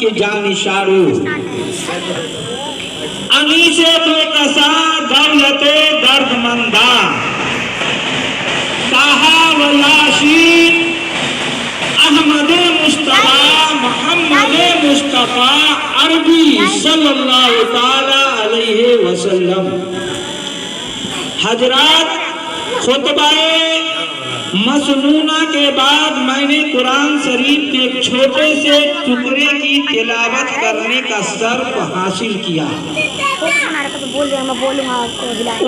के जानिशारो अनीसे बेकसा दौलते दर्दमंदा ताहा व याशीन अहमद मुस्तफा मोहम्मद मुस्तफा अरबी सल्लल्लाहु ताला अलैहि वसल्लम। हजरात, खुतबाए मसनूना के बाद मैंने कुरान शरीफ के एक छोटे से टुकड़े की तिलावत करने का शर्फ हासिल किया।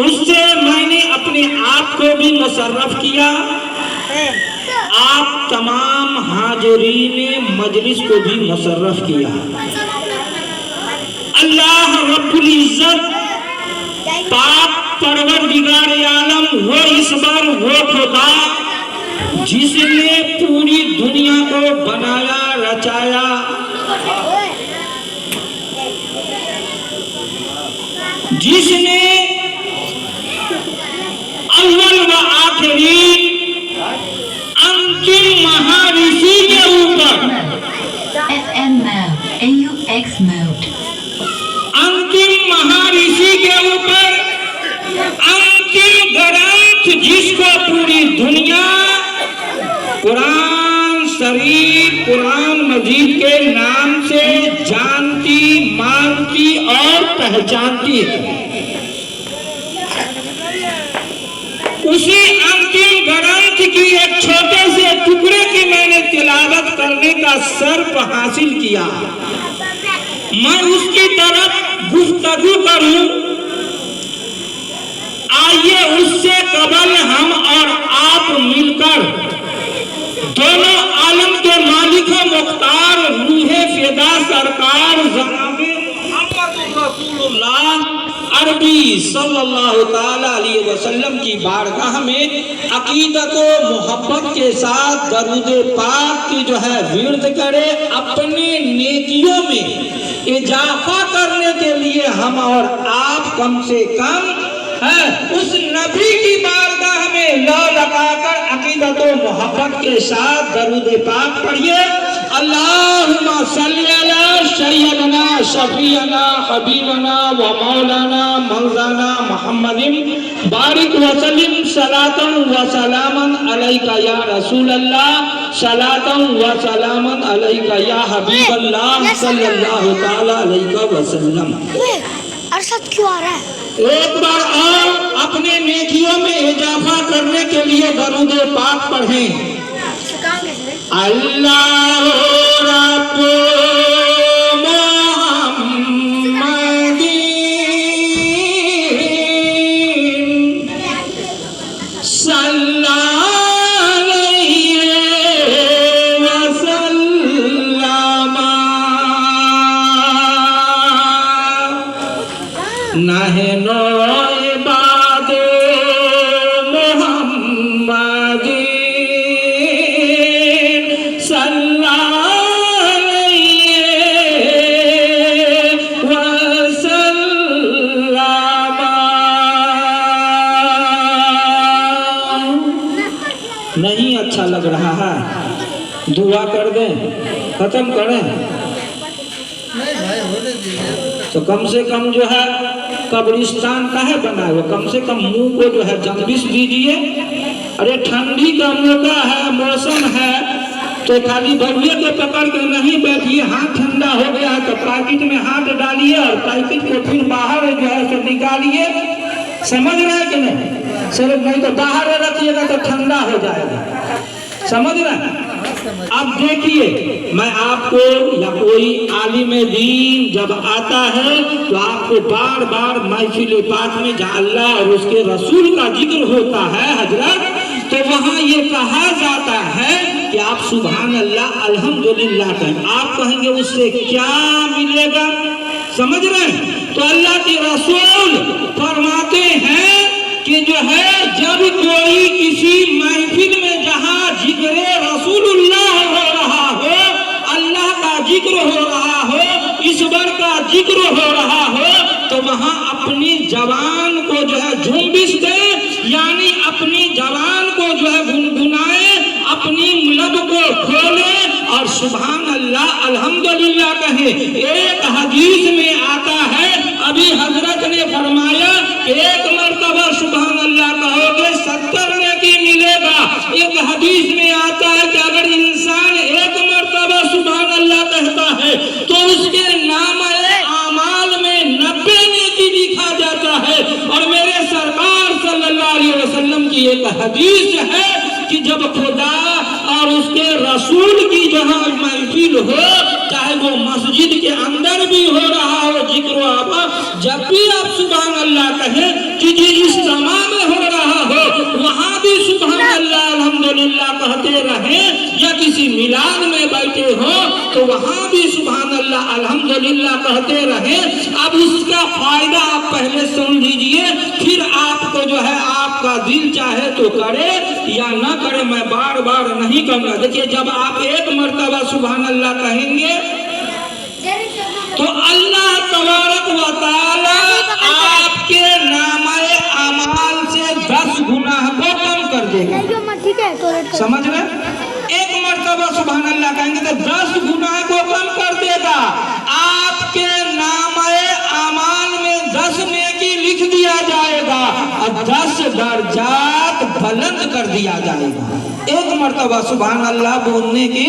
उससे मैंने अपने आप को भी मुशर्रफ किया, आप तमाम हाजिरीन मजलिस को भी मुशर्रफ किया। अल्लाह रब्बुल इज्जत पाक परवरदिगार आलम वो ईश्वर वो खुदा जिसने पूरी दुनिया को बनाया रचाया, जिसने अव्वल व आखिरी अंतिम महाऋषि के ऊपर FM mode, AUX mode, अंतिम महाऋषि के ऊपर अंतिम ग्रंथ जिसको पूरी दुनिया कुरान शरीफ कुरान मजीद के नाम से जानती मानती और पहचानती है, उसी अंतिम ग्रंथ की एक छोटे से टुकड़े की मैंने तिलावत करने का शर्फ हासिल किया। मैं उसकी तरफ गुफ्तगू करूं, आइए उससे कबल हम और आप मिलकर दोनों आलम के मालिक मुख्तार रूहे फिदा सरकार जनाबे मोहम्मद रसूलुल्लाह अरबी सल्लल्लाहु ताला अलैहि वसल्लम की बारगाह में अकीदत व मोहब्बत के साथ दरूद पाक की जो है विर्द करे, अपने नेकियों में इजाफा करने के लिए हम और आप कम से कम है उस नबी की बारगाह में लौ लगाकर अकीदत व मोहब्बत के साथ दरूद पाक पढ़िए। अल्लाहुम्मा सल्ली अला सय्यदना शफीअना हबीबना व मौलाना मौलाना मुहम्मदिन बारिक व सल्लिम सलातन व सलामन अलैका या रसूल अल्लाह सलातन व सलामन अलैका या हबीब अल्लाह सल्लल्लाहु ताला अलैहि वसल्लम। अरशद क्यों आ रहा है? एक बार और अपने नेकियों में इजाफा करने के लिए दरूद पाक पढ़ें। अल्लाह रब्बु मुहम्मदीन सल्लल्लाहु अलैहि वसल्लम नहनो इबादे मुहम्मदीन सल्लल्लाहु अलैहि वसल्लम। नहीं अच्छा लग रहा है, दुआ कर दें, खत्म करें तो कम से कम जो है कब्रिस्तान का है बना हुआ, कम से कम मुंह को जो है जंबिश दीजिए। अरे ठंडी का मौका है, मौसम है, तो खाली बबुए को पकड़ के नहीं बैठिए। हाथ ठंडा हो गया है तो पैकेट में हाथ डालिए और पैकेट को फिर बाहर जो है तो निकालिए। समझ रहे हैं कि नहीं? सिर्फ नहीं तो बाहर रखिएगा तो ठंडा हो जाएगा। समझ रहे हैं? अब देखिए, मैं आपको या कोई आलिम दीन जब आता है तो आपको बार बार महफिल पाक में जहाँ अल्लाह और उसके रसूल का जिक्र होता है हजरत, तो वहाँ ये कहा जाता है कि आप सुभान अल्लाह अल्हम्दुलिल्लाह कहें। आप कहेंगे उससे क्या मिलेगा? समझ रहे हैं? तो अल्लाह के रसूल फरमाते हैं कि जो है जब कोई किसी महफिल में जहाँ जिक्र रसूलुल्लाह हो रहा हो, अल्लाह का जिक्र हो रहा हो, ईश्वर का जिक्र हो रहा हो, तो वहाँ अपनी जबान को जो है झुंबिश दे, यानी अपनी जबान को जो है गुनगुनाए, अपनी लब को खोले और सुभान अल्लाह अल्हम्दुलिल्लाह कहें। एक हदीस में आता है, अभी हजरत ने फरमाया एक मर्तबा सुभान अल्लाह कहोगे 70 नेकी मिलेगा। एक हदीस में आता है कि अगर इंसान एक मर्तबा सुभान अल्लाह कहता है तो उसके नामे आमाल में 90 नेकी लिखा जाता है। और मेरे सरकार सल्लल्लाहु अलैहि वसल्लम की एक हदीस है कि जब खुदा और उसके रसूल की जहाँ महफिल हो, चाहे वो मस्जिद के अंदर भी हो रहा हो जिक्र आबा, जब भी आप सुभान अल्लाह कहें कि जी इस समा में हो रहा हो, वहाँ भी सुभान अल्लाह अल्हम्दुलिल्लाह कहते रहें, या किसी मिलाद में बैठे हो तो वहाँ भी सुभान अल्लाह अल्हम्दुलिल्लाह कहते रहें। अब इसका फायदा आप पहले सुन लीजिए, फिर आपको जो है आपका दिल चाहे तो करे या ना करे, मैं बार बार नहीं कहूँगा। देखिए जब आप एक मर्तबा सुभान अल्लाह कहेंगे तो अल्लाह तबारक व तआला आपके नामाए अमाल से 10 गुना को कम कर देगा। समझ रहे? एक मर्तबा सुभान अल्लाह कहेंगे तो 10 गुना को कम कर देगा। आपके नामाए अमाल में 10 नेकी लिख दिया जाएगा और 10 दर्जात बुलंद कर दिया जाएगा। एक मर्तबा सुभान अल्लाह बोलने की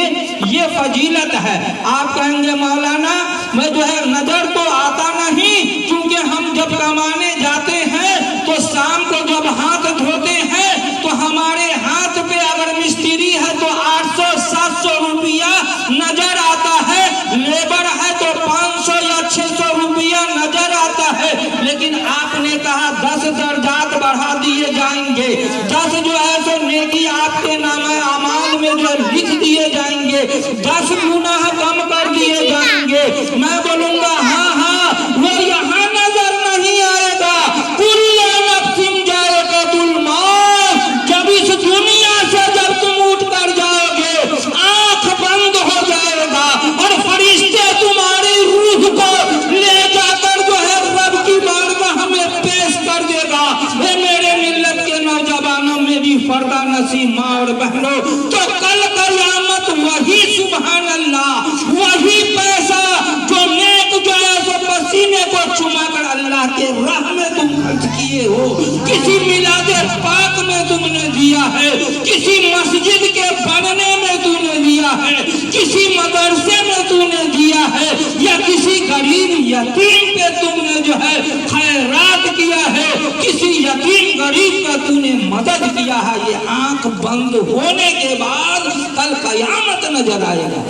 ये फजीलत है। आप कहेंगे मौलाना मैं जो है नजर तो आता नहीं, क्योंकि हम जब कमाने जाते हैं तो शाम को जब हाथ धोते हैं तो हमारे हाथ पे अगर मिस्त्री है तो 800-700 रुपया नजर आता है, लेबर है तो 500 या 600 रुपया नजर आता है। लेकिन आपने कहा 10 दर्जात बढ़ा दिए जाएंगे, 10 जो है सो नेकी आपके नामे अमाल में जो लिख दिए जाएंगे, 10 गुना कम कर दिए जाएंगे। मैं बोलूंगा हाँ हाँ वो यहाँ नजर नहीं आएगा। कुल्लू नफ्सिन जाएकातुल मौत, जब इस दुनिया से जब तुम उठ कर जाओगे आंख बंद हो जाएगा और फरिश्ते तुम्हारी रूह को ले जाकर जो है रब की बारगाह में पेश कर देगा। हे मेरे मिल्लत के नौजवानों, मेरी फर्दा नसीब माँ और बहनों, तो कल कयामत वही सुभान अल्लाह, वही पैसा जो नेक जो है सो पसीने को चुमाकर अल्लाह के राह में तुम खर्च किए हो, किसी मिलादे पाक में तुमने दिया है, किसी मस्जिद के बनने में तुमने दिया है, किसी मदरसे में तुमने दिया है, या किसी गरीब यतीम पे तुमने जो है खैरात किया है, किसी यतीम गरीब का तूने मदद किया है, ये आंख बंद होने के बाद कल कयामत नजर आएगा।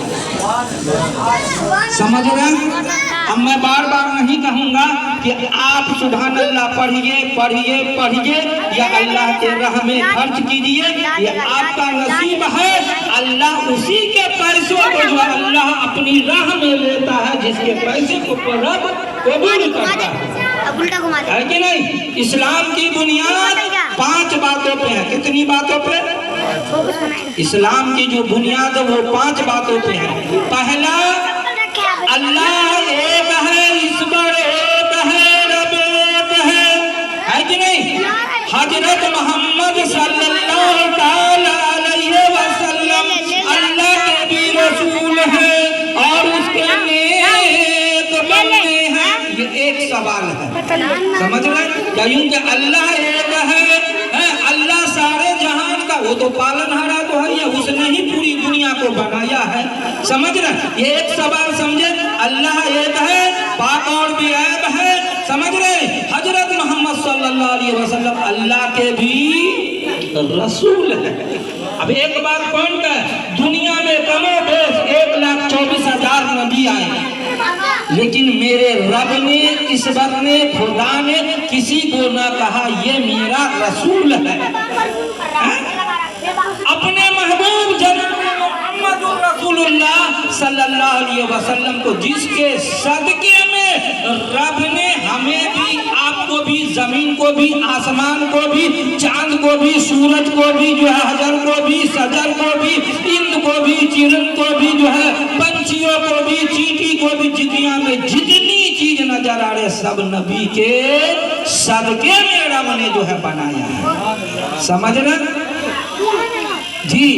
समझ रहे हैं? अब मैं बार बार नहीं कहूंगा कि आप सुभान अल्लाह पढ़िए पढ़िए पढ़िए या अल्लाह के राह में खर्च कीजिए, ये आपका नसीब है। अल्लाह उसी के पैसों को जो अल्लाह अपनी राह में लेता है जिसके पैसे को रब कबूल करता है कि नहीं? इस्लाम की बुनियाद 5 बातों पे है। कितनी बातों पे? इस्लाम की जो बुनियाद है वो 5 बातों पे है। पहला, अल्लाह एक है, ईश्वर एक है, रब एक है कि नहीं? हजरत मोहम्मद सल्लल्लाहु अलैहि वसल्लम अल्लाह के भी रसूल है और उसके नेक बंदे हैं। ये एक सवाल है, समझ रहे? क्योंकि अल्लाह एक है, अल्लाह सारे जहान का, वो तो पालनहारा तो है, उसने ही पूरी दुनिया को बनाया है। समझ रहे? ये एक सवाल समझे, अल्लाह एक है, पाक और बेअब है। समझ रहे? हजरत मोहम्मद सल्लल्लाहु अलैहि वसल्लम अल्लाह के भी रसूल है। अब एक बात कौन का, दुनिया में कमोबेश 1,24,000 नबी आए, लेकिन मेरे रब ने, ईश्वर ने, खुदा ने किसी को ना कहा ये मेरा रसूल है। अपने महबूब जनाब मोहम्मद रसूलुल्लाह सल्लल्लाहु अलैहि वसल्लम को, जिसके सदके में रब ने हमें भी, आपको भी, जमीन को भी, आसमान को भी, चांद को भी, सूरज को भी, जो है हजर को भी, सजर को भी, इंद को भी, चिरन को भी, जो है पंछियों को भी, चींटी को भी, दुनिया में जितनी चीज नजर आ रहे सब नबी के सदके में रब ने जो है बनाया है। समझ रहे जी?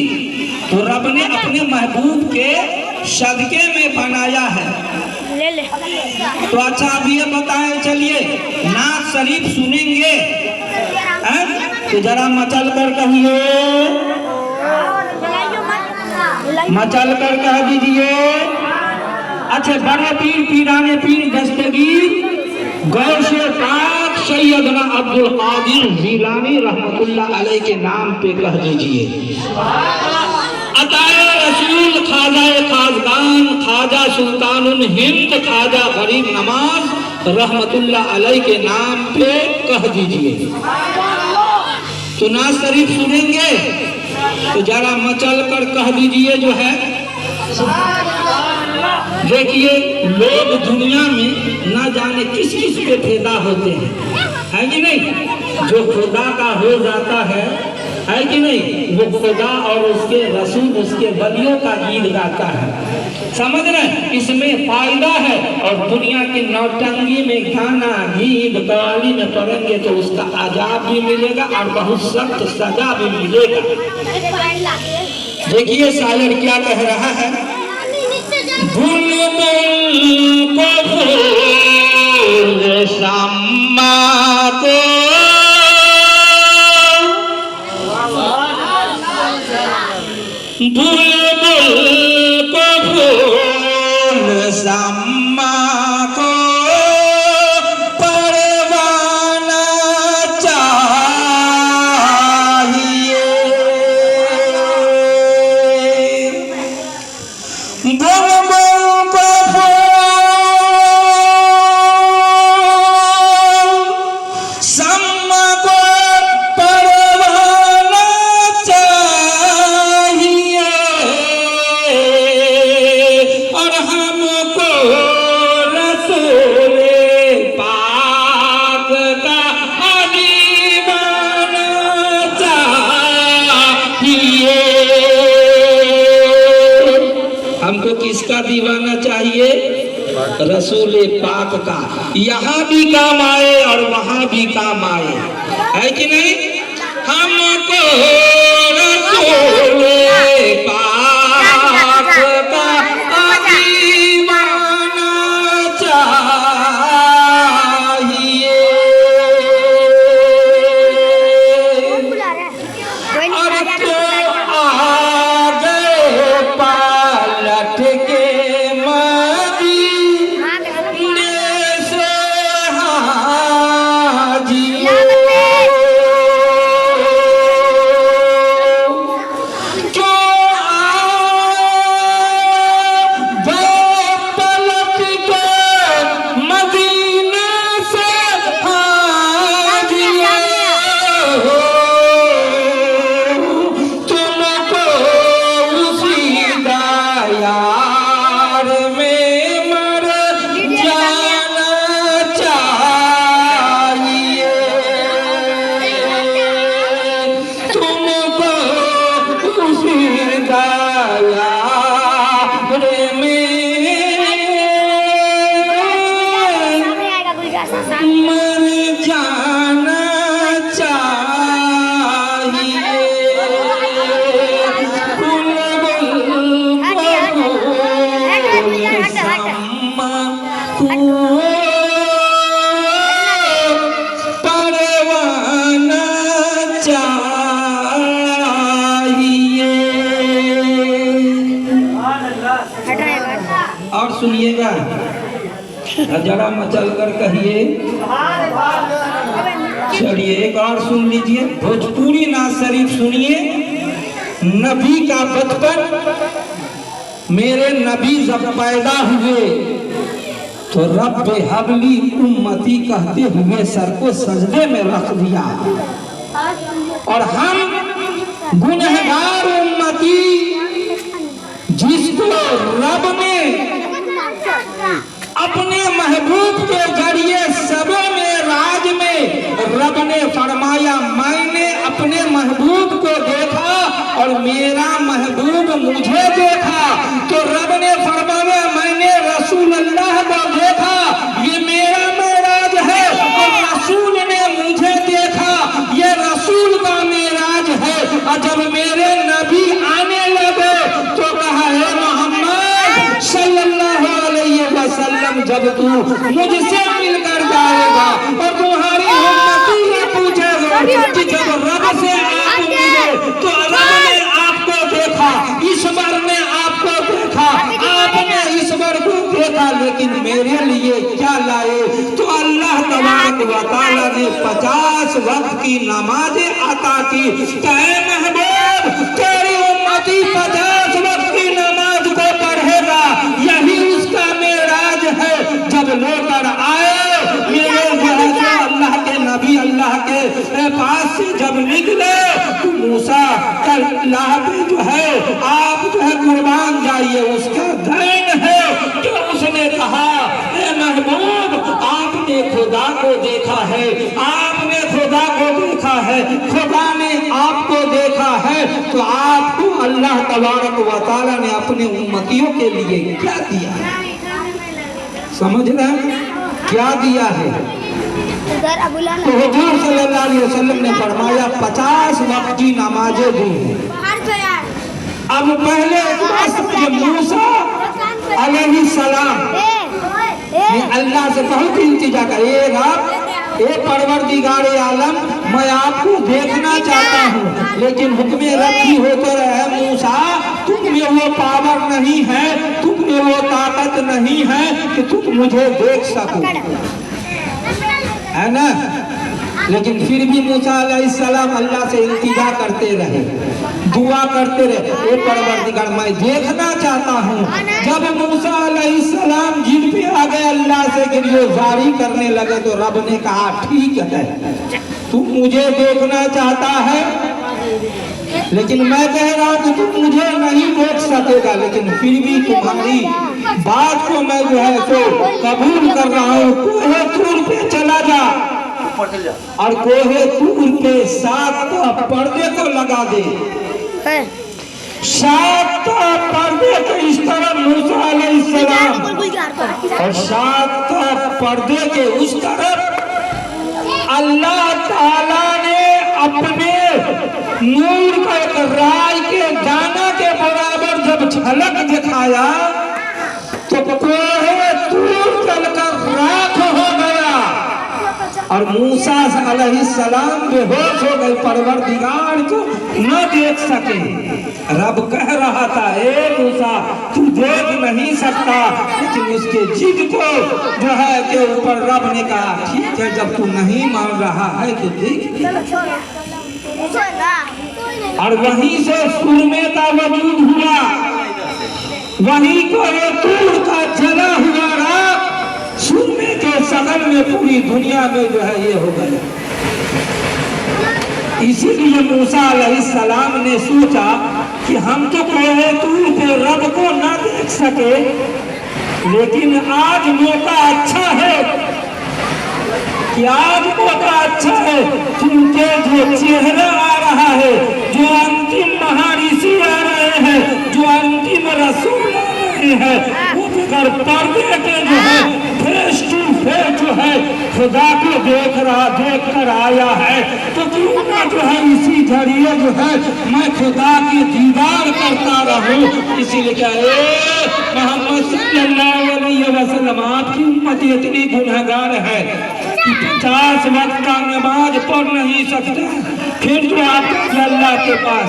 तो रब ने अपने महबूब के सदके में बनाया है। ले ले। तो अच्छा अब ये बताएं, चलिए नात शरीफ सुनेंगे हैं? तो जरा मचल कर कहिए, मचल कर कह दीजिए। अच्छा, बड़े पीर पीराने पीर दस्तगीर गौसे पाक सैयदना अब्दुल कादिर जीलानी रहमतुल्लाह अलैह के नाम पे कह दीजिए। अताए रसूल खाजा खाजगान ख्वाजा सुल्तानुल हिंद ख्वाजा गरीब नवाज रहमतुल्लाह अलैह के नाम पे कह दीजिए। तो नाज शरीफ सुनेंगे तो जरा मचल कर कह दीजिए जो है। देखिए लोग दुनिया में ना जाने किस किस पे पैदा होते हैं, है कि नहीं? जो खुदा का हो जाता है कि नहीं, वो खुदा और उसके रसूल उसके वलियों का गीत गाता है। समझ रहे, इसमें फायदा है। और दुनिया की नौटंगी में गाना गीत गाली में पढ़ेंगे तो उसका आजाब भी मिलेगा और बहुत सख्त सजा भी मिलेगा। देखिए शायर क्या कह रहा है। बुलबुल को फूल शम्मा को बुलबुल को फूल शम्मा को परवाना चाहिए। बुलबुल को शम्मा को परवाना चाहिए और हमको रसूल पाक का दीवाना चाहिए। हमको किसका दीवाना चाहिए? रसूल पाक का। यहाँ भी काम आए और वहाँ भी काम आए, है कि नहीं? हमको रसूल पाक का दीवाना चाहिए। और तो आगे पलट के मदीने से हाजियो। जो आगे पलट के मदीने से हाजियो। तुमको उसी दयार में मर जाना चाहिए। तुमको उसी दयार में मर जाना चाहिए। शम्मा को परवाना चाहिए। और सुनिएगा, जरा मचल कर कहिए। चलिए एक और सुन लीजिए, भोजपुरी नात शरीफ सुनिए। नबी का बचपन। मेरे नबी जब पैदा हुए तो रब्बे हबली उम्मती कहते हुए सर को सजदे में रख दिया। और हम गुनहगार उम्मती जिसको रब ने अपने महबूब के जरिए सबे में राज में रब ने फरमाया, मैंने अपने महबूब को देखा और मेरा महबूब मुझे देखा। तो रब ने फरमाया, मैंने रसूल अल्लाह को देखा, ये मेरा मेराज है। और रसूल ने मुझे देखा, ये रसूल का मेराज है। और जब मेरे नबी आने लगे तू मुझसे मिलकर जाएगा और तुम्हारी उम्मती ये पूछेगा कि जब रब से आप मिले तो रब ने आपको देखा, ईश्वर ने आपको देखा, आपने ईश्वर को देखा, लेकिन मेरे लिए क्या लाए? तो अल्लाह तबारक व तआला ने 50 वक्त की नमाजें अता की। महबूब तेरी उम्मती 50 वक्त की नमाज को पढ़ेगा, यही उसका मेराज है। जब लेकर आए मेरे अल्लाह के नबी अल्लाह के पास से जब निकले तो मूसा अल्लाह पे जो है आप जो है कुर्बान जाइए, उसका दैन है कि उसने कहा ए महबूब आपने खुदा को देखा है, आपने खुदा को देखा है, खुदा ने आपको देखा है, तो आपको अल्लाह तबारक व तआला ने अपने उम्मतियों के लिए क्या दिया है? समझ रहे हैं क्या दिया है? तो हुजूर सल्लल्लाहु अलैहि वसल्लम ने फरमाया 50 वक्त की नमाजें दी। अब पहले मूसा अलैहि सलाम ने अल्लाह से बहुत इंतजार करेगा, ए परवरदिगार आलम मैं आपको देखना चाहता हूँ, लेकिन हुक्म रब्बी होकर है मूसा तुम में वो पावर नहीं है, तुम में वो ताकत नहीं है कि तुम मुझे देख सको, है ना? लेकिन फिर भी मूसा अलैहिस्सलाम अल्लाह से इल्तिजा करते रहे, दुआ करते रहे, ए परवरदिगार मैं देखना चाहता हूँ। जब मूसा अलैहिस्सलाम जिद पे आ गए, अल्लाह से गिरफ्तारी करने लगे, तो रब ने कहा ठीक है तू मुझे देखना चाहता है, लेकिन मैं कह रहा हूँ कि तू मुझे नहीं देख सकेगा, लेकिन फिर भी तुम्हारी बात को मैं जो है तो कबूल कर रहा हूँ। कोहे तूर पे चला जा और कोहे तूर पे 7 पर्दे को लगा दे, 7 पर्दे के इस तरफ मूसा अलैहिस्सलाम और 7 पर्दे के उस तरफ अल्लाह ताला ने अपने नूर का एक राय के दाना के बराबर जब झलक दिखाया तो कोहे तूर जलकर राख हो गया और मूसा अलैहिस्सलाम बेहोश हो गए, परवरदिगार को न देख सके। रब कह रहा था ए मूसा तू देख नहीं सकता, लेकिन उसके जिद को जो है के ऊपर रब ने कहा ठीक है जब तू नहीं मान रहा है तो देख। और वहीं से सुरमे का वजूद हुआ, वहीं को तूर का जला हुआ राख सुरमे के शक्ल में पूरी दुनिया में जो है ये हो गया। इसीलिए मूसा अलैहिस्सलाम ने सोचा कि हम तो कोहे तूर पे रब को ना देख सके, लेकिन आज मौका अच्छा है कि आज मौका अच्छा है क्योंकि जो चेहरा आ रहा है, जो अंतिम महाऋषि आ रहे हैं, जो अंतिम रसूल आ रहे हैं, वो बगैर पर्दे के जो है फेस टू फेस जो है खुदा को देख कर आया है, तो क्यों ना जो है इसी जरिए जो है मैं खुदा की दीदार करता रहूं। इसीलिए क्या मोहम्मद सल्लल्लाहु अलैहि वसल्लम आपकी उम्मत इतनी गुनहगार है कि 50 वक्त का नमाज पढ़ नहीं सकते, फिर जो आप अल्लाह के पास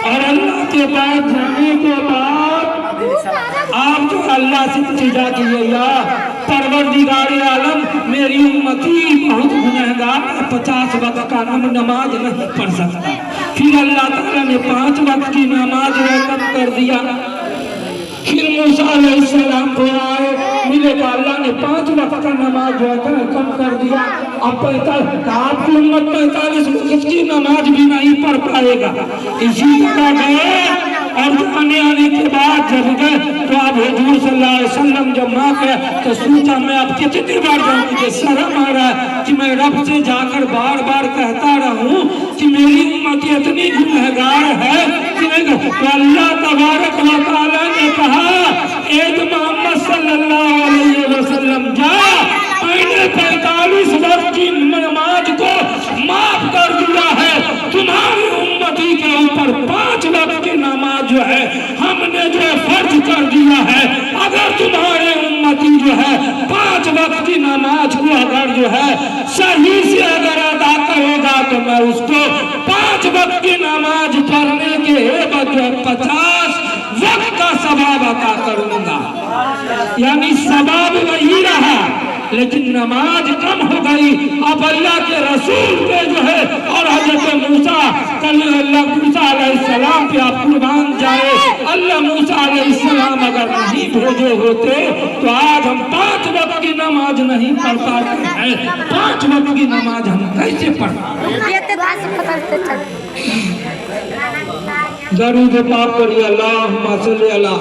और अल्लाह के पास जाने के बाद आप जो अल्लाह से इल्तिजा किए या परवरदिगार आलम मेरी उम्मती बहुत गुनहगार है, 50 वक्त का नमाज नहीं पढ़ सकता। फिर अल्लाह ताला ने 5 वक्त की नमाज कम कर दिया। फिर मूसा अलैहिस्सलाम को आए मिले तो अल्लाह ने 5 वक्त का नमाज जो है कम कर दिया। अब 45 आपकी उम्मत 45 वक्त की नमाज भी नहीं पढ़ पाएगा। इसी जगह गए और आने के बाद जब गए तो अब हुजूर सल्लल्लाहु अलैहि वसल्लम जब माँ गए तो सोचा मैं अब कितनी बार जाऊँ, मुझे शर्म आ रहा है कि मैं रब से जाकर बार बार कहता रहूं कि मेरी उम्मत इतनी गुनहगार है कि तो अल्लाह तबारक व तआला ने कहा ए मोहम्मद सल्लल्लाहु अलैहि वसल्लम जा, मैंने 45 वक्त की नमाज को माफ कर दिया है, तुम्हारी उम्मती के ऊपर 5 वक्त की नमाज जो है हमने जो फर्ज कर दिया है। अगर तुम्हारे उम्मती जो है 5 वक्त की नमाज को अगर जो है सही से अगर अदा करेगा तो मैं उसको 5 वक्त की नमाज पढ़ने के बजाय 50 वक्त का सवाब अता करूंगा। यानी सवाब वही रहा लेकिन नमाज कम हो गई। अब अल्लाह के रसूल पे जो है और हजरत मूसा अलैहिस्सलाम पे आप कुर्बान जाए। अल्लाह मूसा अलैहिस्सलाम अगर नहीं भेजे होते तो आज हम 5 वक्त की नमाज नहीं पढ़ पाते हैं। 5 वक्त की नमाज हम कैसे पढ़ दरूद पाक करिए अल्लाहुम्मा सल्ली अला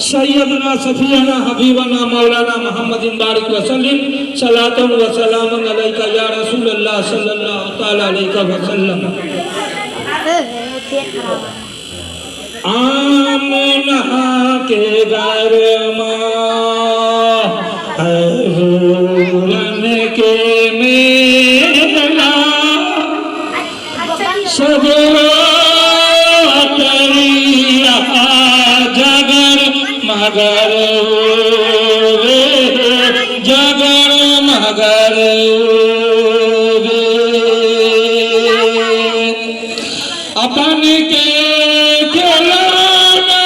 सय्यदना सफीना हबीबना मौलाना मुहम्मदिन बारिक वसल्लम सलातन व सलामन अलैका या रसूल अल्लाह सल्लल्लाहु तआला अलैहि वसल्लम। आमना के घर में के मेला सब जगर मगर जगर मगर अपन के खिलाना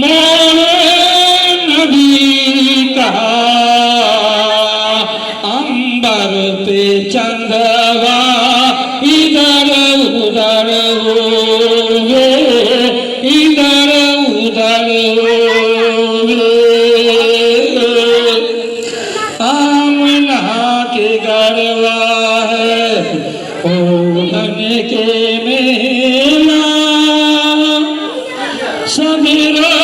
मोरे नबी कहा अंबर पे चंदवा इधर उधर होवे इधर उधर आमना के गरवा है ओढ़न के मेला समीरा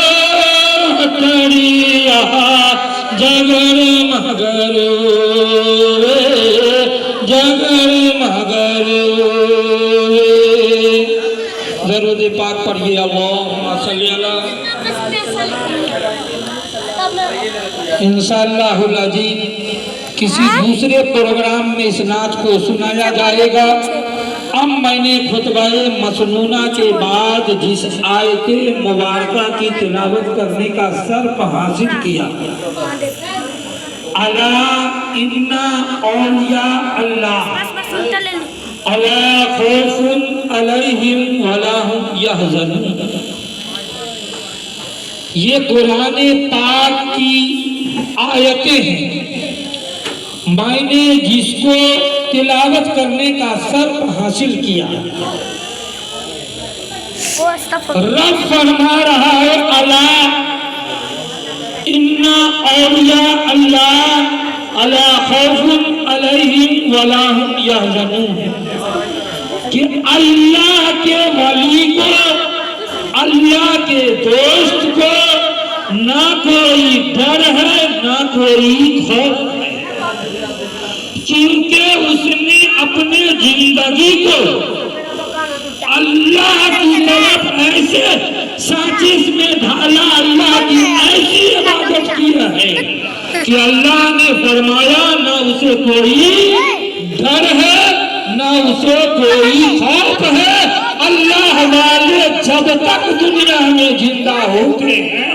तड़िया जगर मगर जगर मगर दरूद पाक पढ़िए अल्लाहुम्मा सल्ली अला। इंशाअल्लाहुल अज़ीज़ किसी दूसरे प्रोग्राम में इस नाच को सुनाया जाएगा। अब मैंने खुतबाए मसनूना के बाद जिस आयते मुबारका की तिलावत करने का शर्फ हासिल किया, अला इन्ना औलिया अल्लाह अला खौफुन अलैहिम वला हुम यहज़नून, ये कुरान पाक की आयतें हैं। मैंने जिसको तिलावत करने का शर्फ हासिल किया, रब फरमा रहा है अला इन्ना औलिया अल्लाह अला खौफुन अलैहिम वला हुम यहज़नून, कि अल्लाह के वली को, अल्लाह के दोस्त को ना कोई डर है ना कोई खौफ है, क्योंकि उसने अपने जिंदगी को अल्लाह की तरफ ऐसे साजिश में ढाला, अल्लाह की ऐसी इबादत किया है कि अल्लाह ने फरमाया ना उसे कोई डर है ना उसे कोई खौफ है। अल्लाह वाले जब तक दुनिया में जिंदा होते हैं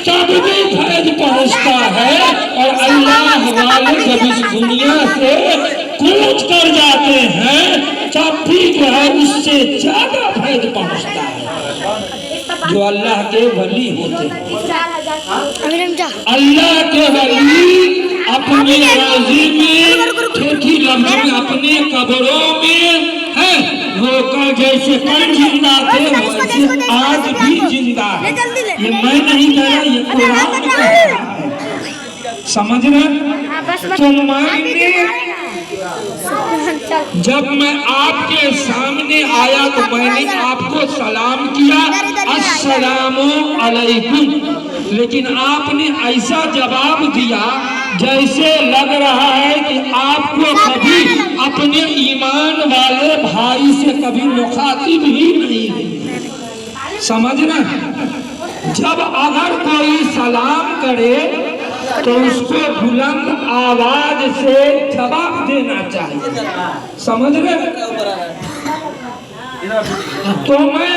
तब भी फैज पहुंचता है, और अल्लाह वाले जब इस दुनिया से कूच कर जाते हैं तब भी जो है उससे ज्यादा फैज पहुंचता है जो अल्लाह के वली होते हैं। अल्लाह के वली अपने राजी में, ठेठी लफ्ज में, अपने कब्रों में है वो कल जैसे कल जिंदा थे वैसे आज भी जिंदा है। ये मैं नहीं कह रहा, ये कुरान कह रहा है, समझ रहे? तो मैंने जब मैं आपके सामने आया तो मैंने आपको सलाम किया अस्सलामु अलैकुम, लेकिन आपने ऐसा जवाब दिया जैसे लग रहा है कि आपको कभी अपने ईमान वाले भाई से कभी मुखातिब ही नहीं है। समझना, जब अगर कोई सलाम करे तो उसको बुलंद आवाज से जवाब देना चाहिए। समझ रहे? तो मैं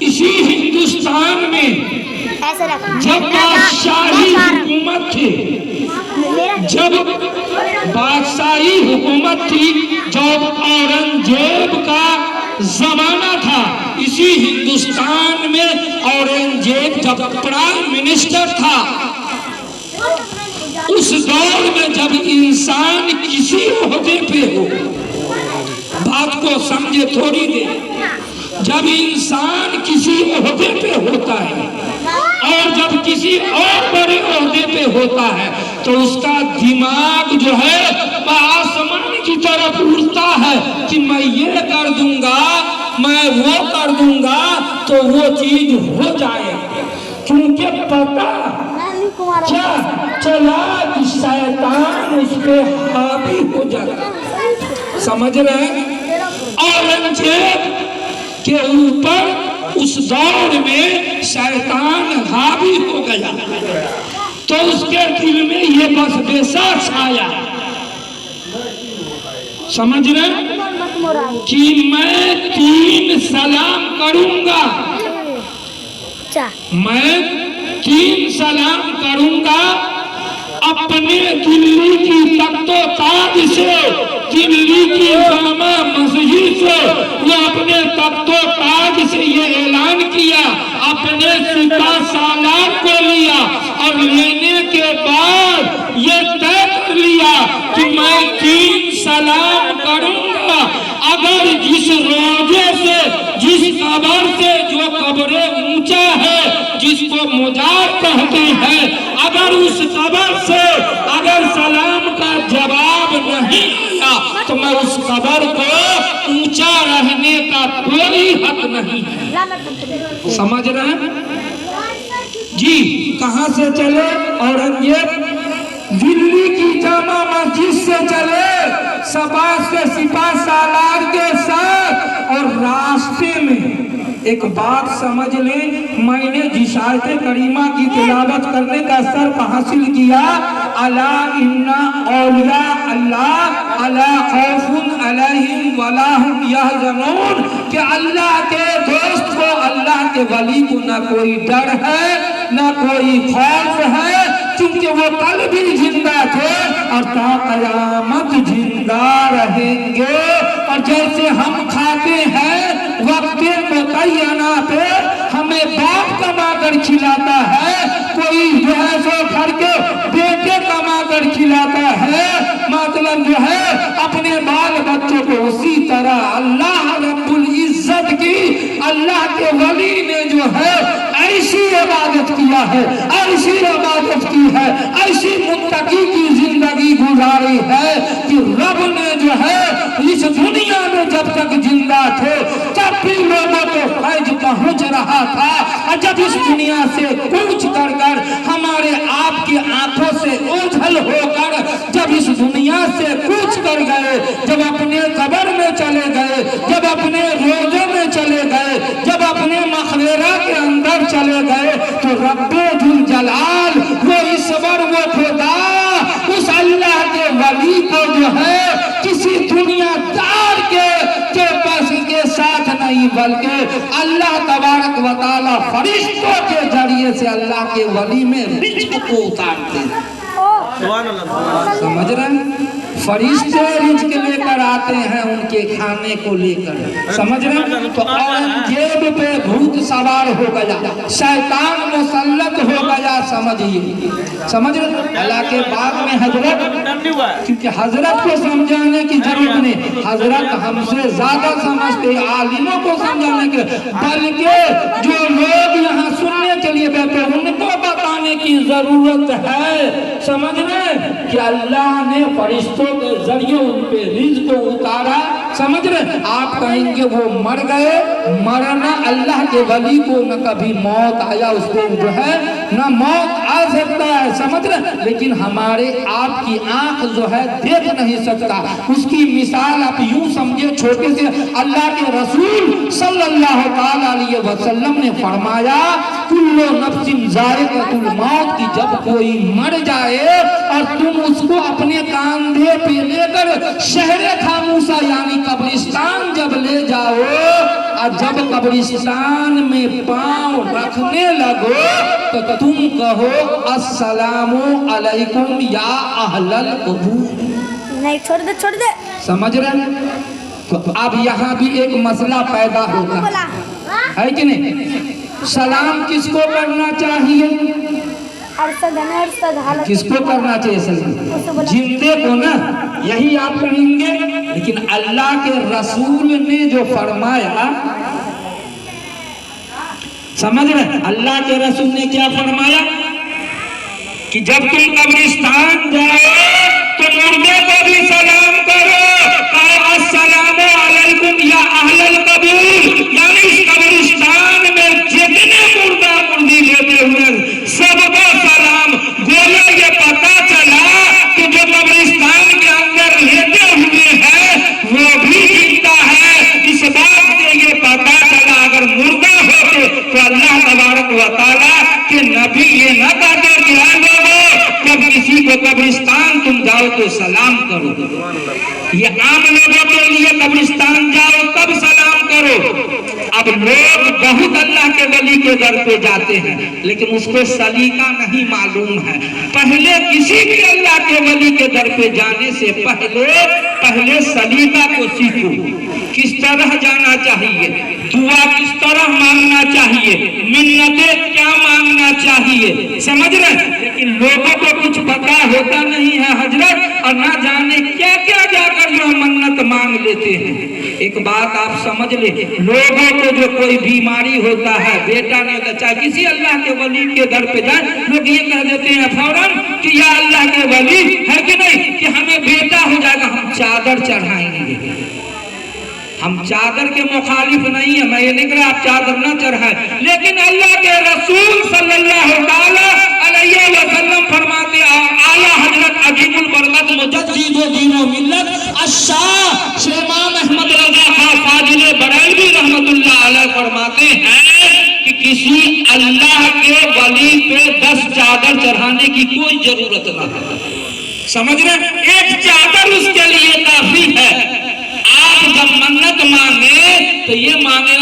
इसी हिंदुस्तान में ऐसे रख। जब बादशाही हुकूमत थी, जब बादशाही हुकूमत थी, जब औरंगजेब का जमाना था, इसी हिंदुस्तान में औरंगजेब जब प्राइम मिनिस्टर था, उस दौर में जब इंसान किसी ओहदे पे हो, बात को समझे थोड़ी देर, जब इंसान किसी ओहदे पे होता है और जब किसी और बड़े ओहदे पे होता है, तो उसका दिमाग जो है वह आसमान की तरफ उड़ता है कि मैं ये कर दूंगा, मैं वो कर दूंगा, तो वो चीज हो जाएगा। क्योंकि पता क्या चला कि शैतान उस पे हावी हो जाता। समझ रहे हैं? औरंगजेब के ऊपर उस दौर में शैतान हावी हो गया, तो उसके दिल में ये बस बेसा छाया, समझ रहे कि मैं 3 सलाम करूंगा, मैं 3 सलाम करूंगा अपने दिल्ली की तख्तो ताज से, दिल्ली की जामा मस्जिद से। वो अपने तख्तो ताज से ये ऐलान किया, अपने सिपा सालार को लिया और लेने के बाद ये तय कर लिया कि मैं 3 सलाम करूंगा। अगर जिस रोजे से, जिस कब्र से, जो कब्रे ऊंचा है, जिसको मुजार कहते हैं, अगर उस कब्र से अगर सलाम का जवाब नहीं आया, तो मैं उस कब्र को ऊंचा रहने का कोई हक नहीं है। समझ रहे हैं जी? कहां से चले औरंगजेब? दिल्ली की जामा मस्जिद से चले, सपा से सिपा सालार के साथ, और रास्ते में एक बात समझ लें, मैंने जिस आयत करीमा की तिलावत करने का शर्फ हासिल किया, अला इन्ना औलिया अल्लाह अला खौफुन अलैहिम वला हुम यहज़नून, कि अल्लाह के दोस्त को, अल्लाह के वली को ना कोई डर है ना कोई खौफ है, क्योंकि वो कल भी जिंदा थे और ता क़यामत जिंदा रहेंगे। और जैसे हम खाते हैं वक्त मुतय्यना पे, हमें बाप कमा कर खिलाता है, कोई जो है सो घर के बेटे कमा कर खिलाता है, मतलब जो है अपने बाल बच्चों को, उसी तरह अल्लाह रब्बुल इज्जत की, अल्लाह के वली ने जो है ऐसी इबादत किया है, ऐसी इबादत की है, ऐसी मुत्तकी की जिंदगी गुजारी है कि रब ने जो है इस दुनिया में जब तक जिंदा थे तब भी लोगों को फैज पहुंच रहा था, और जब इस दुनिया से कूच कर कर हमारे आपकी आंखों से ओझल होकर जब इस दुनिया से कूच कर गए, जब अपने कब्र में चले गए, जब अपने रोजे में चले गए, जब अपने मखबरा के अंदर चले गए, तो रब्बे जुल जलाल, वो ईश्वर, वो खुदा, उस अल्लाह के वली को जो है किसी दुनियादार के पास के साथ नहीं, बल्कि अल्लाह तबारक व तआला फरिश्तों के जरिए से अल्लाह के वली में रिज़्क़ को उतारते हैं। समझ रहे हैं? फरिश्ते रिज़्क़ लेकर आते हैं उनके खाने को लेकर। समझ रहे हैं? तो औरंगजेब पे भूत सवार हो गया, शैतान मुसल्लत हो गया, समझिए, समझ रहे? अल्लाह के बाद में हजरत, क्योंकि हजरत को समझाने की जरूरत नहीं, हजरत हमसे ज्यादा समझते, आलिमों को समझाने के, बल्कि जो लोग यहाँ सुनने के लिए बैठे उनको बताने की जरूरत है। समझ रहे कि अल्लाह ने फरिश्तों के जरिए उन पे रिज़्क़ उतारा। समझ रहे? आप कहेंगे वो मर गए, मरना अल्लाह के वली को न कभी मौत आया, उसको जो है न मौत आ सकता है। समझ रहे? लेकिन हमारे आपकी आंख जो है देख नहीं सकता। उसकी मिसाल आप यूं समझे, छोटे से अल्लाह के रसूल सल्लल्लाहु अलैहि वसल्लम ने फरमाया कुल्लो नफ्सिन जायकातुल मौत, की जब कोई मर जाए और तुम उसको अपने कांधे पे लेकर शहरे खामूसा यानी कब्रिस्तान जब ले जाओ और जब कब्रिस्तान में पांव रखने लगो तो तुम कहो अस्सलामु अलैकुम या अहलल कबूर। नहीं छोड़ दे समझ रहे हैं? तो अब यहाँ भी एक मसला पैदा होता बोला है कि नहीं? सलाम किसको करना चाहिए? अरसद किसको करना चाहिए सलाम? जिंदे को ना, यही आप कहेंगे। लेकिन अल्लाह के रसूल ने जो फरमाया, समझ रहे? अल्लाह के रसूल ने क्या फरमाया कि जब तुम कब्रिस्तान जाओ तो मुर्दे को भी सलाम करो, अस्सलामु अलैकुम या अहलल कबूर, यानी इस कब्रिस्तान में जितने मुर्दा मुर्दी लेते हुए सबको सलाम। गोया ये पता चला कि जो कब्रिस्तान के अंदर लेते हुए हैं वो भी जिंदा है। इस बात से ये पता चला अगर मुर्दा होते तो अल्लाह तबारक व तआला के नबी ये न कहते कि हाँ लोगों जब किसी को कब्रिस्तान तुम जाओ तो सलाम करो। ये आम लोगों के लिए कब्रिस्तान जाओ तब सलाम करो। अब लोग बहुत अल्लाह के वली के दर पे जाते हैं लेकिन उसको सलीका नहीं मालूम है। पहले किसी भी अल्लाह के वली के दर पे जाने से पहले सलीका को सीखो। किस तरह जाना चाहिए, दुआ किस तरह मांगना चाहिए, मिन्नतें क्या मांगना चाहिए, समझ रहे? लेकिन लोगों को कुछ पता होता नहीं है हजरत, और ना जाने क्या क्या जाकर जो मन्नत मांग लेते हैं। एक बात आप समझ ले, लोगों को जो कोई बीमारी होता है, बेटा नहीं होता, चाहे किसी अल्लाह के वली के दर पे जाए, लोग ये कह देते हैं फौरन कि या अल्लाह के वली है कि नहीं कि हमें बेटा हो जाएगा, हम चादर चढ़ाएंगे। हम चादर के मुखालिफ नहीं है, मैं ये नहीं कह रहा आप चादर न चढ़ाए, लेकिन अल्लाह के रसूल सल्लल्लाहु अलैहि वसल्लम फरमाते आला हजरत अजीमुल बरकत मुजद्दिद दीनो मिल्लत अशाह इमाम अहमद रजा खां फाजिल बरेलवी रहमतुल्लाह अलैह फरमाते हैं कि किसी अल्लाह के वली पे 10 चादर चढ़ाने की कोई जरूरत ना है। समझ रहे? एक चादर उसके लिए काफी है। आप जब मन्नत मांगे तो ये मांगे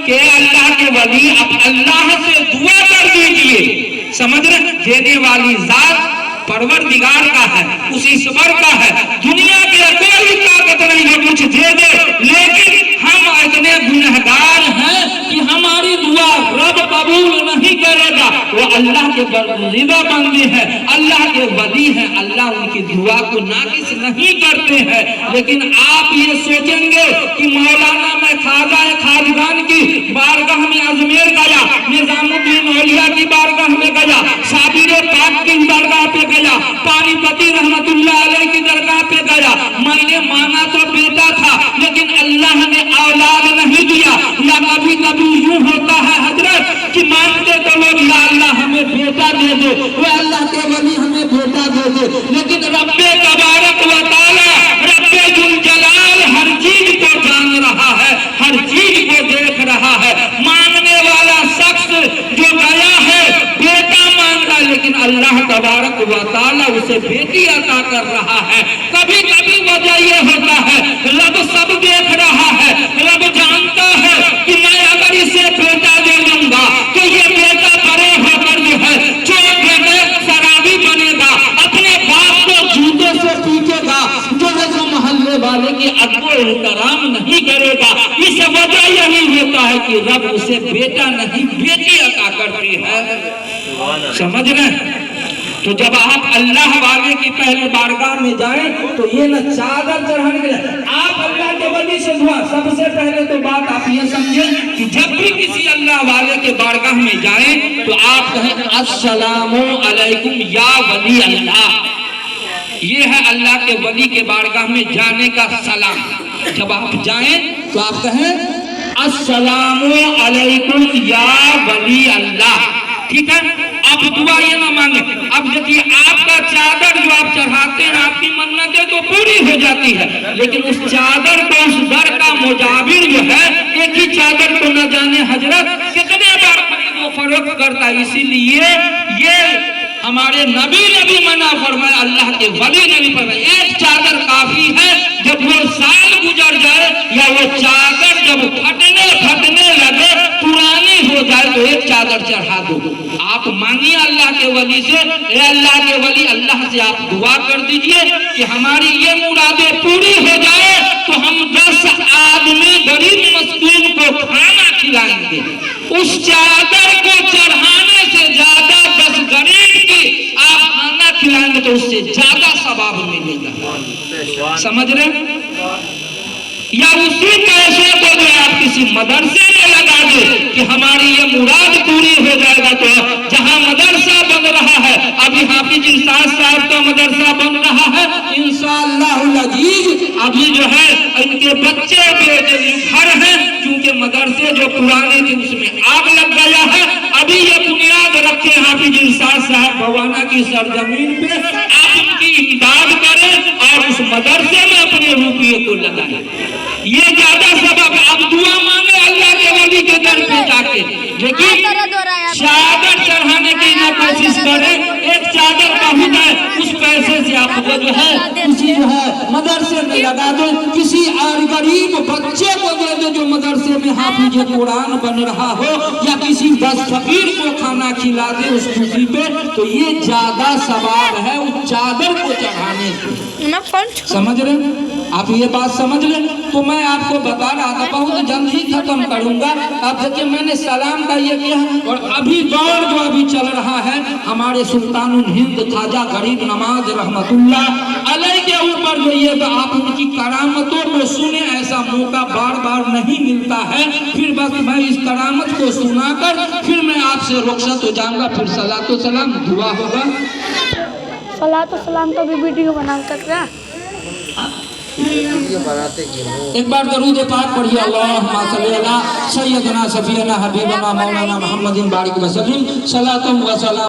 कि अल्लाह के वली अब अल्लाह से दुआ कर दीजिए। समझ रहे? देने वाली जात परवरदिगार का है, उस ईश्वर का है, दुनिया के कोई ताकत नहीं है कुछ दे दे, लेकिन हम इतने गुनहगार हैं कि हमारी दुआ रब कबूल नहीं करेगा। वो अल्लाह के बंदे बंदे हैं, अल्लाह के वली हैं, अल्लाह उनकी दुआ को नाकिस नहीं करते हैं। लेकिन आप ये सोचेंगे कि मौलाना मैं खालिदान की बारगाह में अजमेर गया, निजामुद्दीन औलिया की बारगाह में गया, साबिर पाक की बारगाह पे गया, पानीपति रहमतुल्लाह अलैह की दरगाह पे गया, मैंने मांगा तो बेटा था लेकिन अल्लाह ने औलाद नहीं दिया। या कभी कभी यूं होता है हजरत कि मांगते तो लोग या अल्लाह हमें बेटा दे दे, वो अल्लाह के वली हमें बेटा दे दे, लेकिन रब्बे तबारक व तआला रब्बे जुल जलाल हर चीज को जान रहा है, हर चीज को देख रहा है। मांगने वाला शख्स जो गया है बेटा मांग रहा है लेकिन अल्लाह तबारक व तआला उसे बेटी अता कर रहा है। कभी कभी वजह ये होता है रब सब देख रहा है, रब जानता है कि मैं अगर इसे बेटा दे दूंगा तो ये बेटा बड़े होकर जो है चोर बेटे शराबी बनेगा, अपने बाप को जूते से पीटेगा, जो है जो मोहल्ले वाले की अदब एहतराम नहीं करेगा। इस वजह यही होता है कि रब उसे बेटा नहीं बेटी अता करती है। समझ रहे? तो जब आप अल्लाह वाले की पहले बारगाह में जाएं तो ये न चादर चढ़ाने के लिए आप अल्लाह के वली से दुआ। सबसे पहले तो बात आप ये समझें कि जब भी किसी अल्लाह वाले के बारगाह में जाएं तो आप कहें अस्सलामु अलैकुम या वली अल्लाह। ये है अल्लाह के वली के बारगाह में जाने का सलाम। जब आप जाएं तो आप कहें अस्सलामु अलैकुम या वली अल्लाह। ठीक है? अब दुआ ये ना मांगे। अब देखिए आपका चादर जो आप चढ़ाते हैं आपकी मन्नतें तो पूरी हो जाती है, लेकिन उस चादर को उस दर का मुजाबिर जो है एक ही चादर को न जाने हजरत कितने बार खरीदो रोक करता। इसीलिए ये हमारे नबी मना फरमाए, अल्लाह के वली नबी फरमाए एक चादर काफी है। जब वो साल गुजर जाए या वो चादर जब फटने लगे, पुरानी हो जाए, तो एक चादर चढ़ा दो। आप मांगिए अल्लाह के वली से, अल्लाह के वली, अल्लाह से आप दुआ कर दीजिए कि हमारी ये मुरादें पूरी हो जाए, तो हम 10 आदमी गरीब मस्कीन को खाना खिलाएंगे। उस चादर को चढ़ाने से ज्यादा 10 गरीब की आप खाना खिलाएंगे तो उससे ज्यादा सवाब मिलेगा। समझ रहे? या उसी पैसे को जो आप किसी मदरसे में लगा दे कि हमारी ये मुराद पूरी हो जाएगा। तो जहां मदरसा बन रहा है, अभी हाफिज इंसास साहब का मदरसा बन रहा है इंशाअल्लाहुल अजीज। अभी जो है इनके बच्चे बेघर हैं, क्योंकि मदरसे जो पुराने थे उसमें आग लग गया है। अभी ये बुनियाद रखे हाफिज इंसास साहब भवाना की सरजमीन पे, आप इनकी इमदाद करें और उस मदरसे में अपने रुपये को लगाएं। ये ज्यादा सबब। अब दुआ मांगे अल्लाह के वली के दर पे जाके, लेकिन चादर चढ़ाने की ना कोशिश करें। एक चादर बहुत है, उस पैसे से आप जो है किसी जो है मदरसे में लगा दो, किसी और गरीब बच्चे को दे दो जो मदरसे में हाफिज कुरान बन रहा हो, या किसी 10 फकीर को खाना खिला दे उस खुशी पे, तो ये ज्यादा सवाब है उस चादर को चढ़ाने से। समझ रहे? आप ये बात समझ लें। तो मैं आपको बता रहा था, बहुत जल्द ही खत्म करूंगा। आप देखिए मैंने सलाम का ये किया, और अभी दौर जो अभी चल रहा है हमारे सुल्तानुल हिंद ख्वाजा गरीब नवाज रहमतुल्लाह अलैह के ऊपर जो ये, तो आप उनकी करामतों को सुने, ऐसा मौका बार बार नहीं मिलता है। फिर बस मैं इस करामत को सुनाकर फिर मैं आपसे रुखसत हो जाऊंगा। फिर सलातो सलाम दुआ होगा। सलातो सलाम तो भी वीडियो बना कर रहा। एक बार दरूद पाक पढ़िए। अल्लाहुम्मा सल्ली अला सय्यदना सफीना हबीबना मौलाना मुहम्मदिन बारिक वसल्लम सलातुम व सलाम।